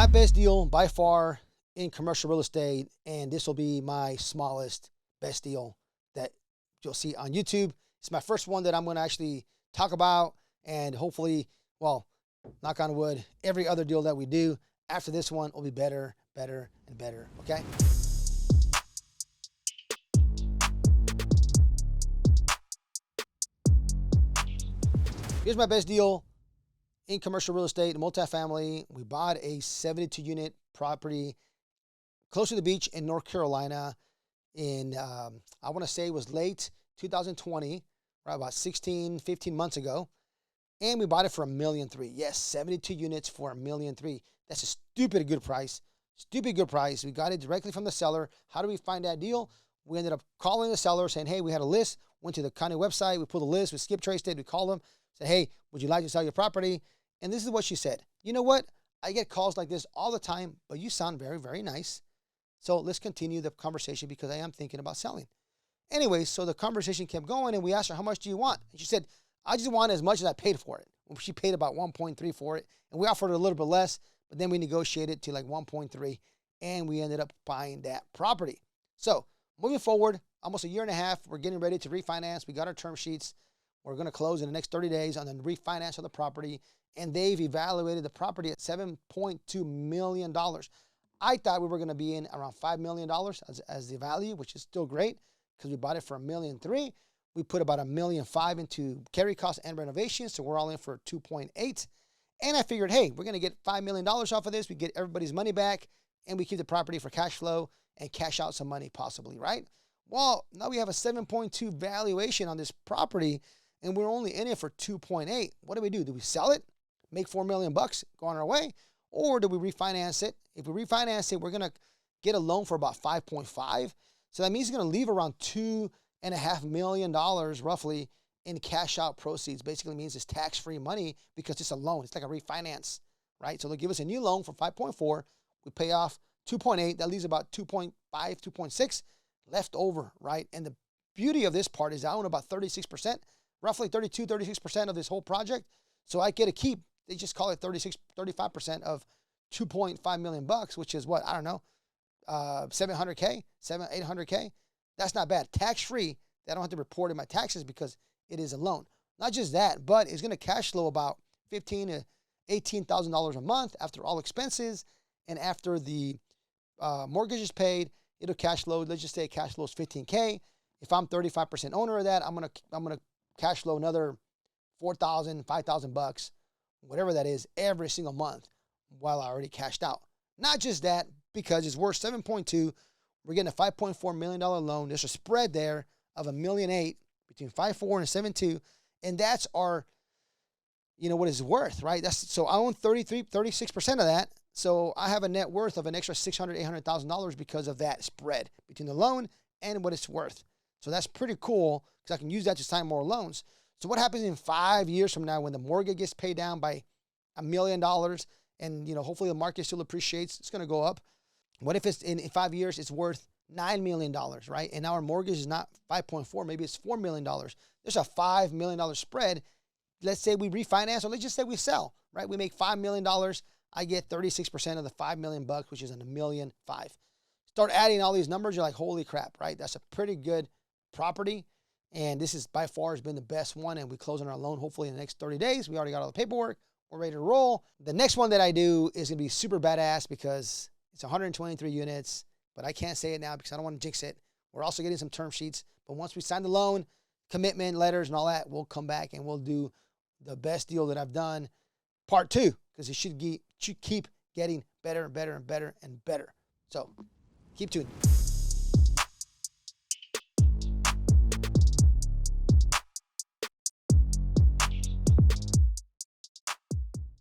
My best deal by far in commercial real estate, and this will be my smallest best deal that you'll see on YouTube. It's my first one that I'm going to actually talk about, and hopefully, well, knock on wood, every other deal that we do after this one will be better, better, and better, okay? Here's my best deal in commercial real estate, multifamily. We bought a 72-unit property close to the beach in North Carolina in, I want to say it was late 2020, right, about 15 months ago. And we bought it for $1.3 million. Yes, 72 units for $1.3 million. That's a stupid good price. Stupid good price. We got it directly from the seller. How do we find that deal? We ended up calling the seller saying, hey, we had a list. Went to the county website. We pulled the list. We skip traced it. We called them. Said, hey, would you like to sell your property? And this is what she said. You know what? I get calls like this all the time, but you sound very, very nice. So let's continue the conversation because I am thinking about selling. Anyway, so the conversation kept going and we asked her, how much do you want? And she said, I just want as much as I paid for it. She paid about 1.3 for it. And we offered her a little bit less, but then we negotiated to like 1.3 and we ended up buying that property. So moving forward, almost a year and a half, we're getting ready to refinance. We got our term sheets. We're going to close in the next 30 days on the refinance of the property. And they've evaluated the property at $7.2 million. I thought we were going to be in around $5 million as the value, which is still great because we bought it for $1.3 million. We put about $1.5 million into carry costs and renovations, so we're all in for 2.8. And I figured, hey, we're going to get $5 million off of this. We get everybody's money back, and we keep the property for cash flow and cash out some money possibly, right? Well, now we have a 7.2 valuation on this property, and we're only in it for 2.8. What do? Do we sell it, make $4 million bucks, go on our way, or do we refinance it? If we refinance it, we're going to get a loan for about 5.5. So that means it's going to leave around $2.5 million roughly in cash out proceeds. Basically means it's tax-free money because it's a loan. It's like a refinance, right? So they'll give us a new loan for 5.4. We pay off 2.8. That leaves about 2.5, 2.6 left over, right? And the beauty of this part is I own about 36%, roughly 32, 36% of this whole project. So I get to keep, they just call it 36, 35% of 2.5 million bucks, which is what, I don't know, 700K, 800K. That's not bad. Tax-free. I don't have to report in my taxes because it is a loan. Not just that, but it's going to cash flow about $15,000 to $18,000 a month after all expenses. And after the mortgage is paid, it'll cash flow. Let's just say cash flow is $15K. If I'm 35% owner of that, I'm gonna cash flow another $4,000, $5,000 bucks, whatever that is, every single month while I already cashed out. Not just that, because it's worth 7.2. We're getting a $5.4 million loan. There's a spread there of $1.8 million between 5.4 and 7.2. And that's our, what it's worth, right? So I own 36% of that. So I have a net worth of an extra $600,000, $800,000 because of that spread between the loan and what it's worth. So that's pretty cool because I can use that to sign more loans. So what happens in 5 years from now when the mortgage gets paid down by $1 million and, hopefully the market still appreciates, it's going to go up. What if it's in 5 years, it's worth $9 million, right? And now our mortgage is not 5.4, maybe it's $4 million. There's a $5 million spread. Let's say we refinance, or let's just say we sell, right? We make $5 million. I get 36% of the $5 million bucks, which is $1.5 million. Start adding all these numbers, you're like, holy crap, right? That's a pretty good property. And this is by far has been the best one. And we close on our loan hopefully in the next 30 days. We already got all the paperwork. We're ready to roll. The next one that I do is going to be super badass because it's 123 units, but I can't say it now because I don't want to jinx it. We're also getting some term sheets. But once we sign the loan, commitment letters and all that, we'll come back and we'll do the best deal that I've done, part 2, because it should keep getting better and better and better and better. So keep tuned.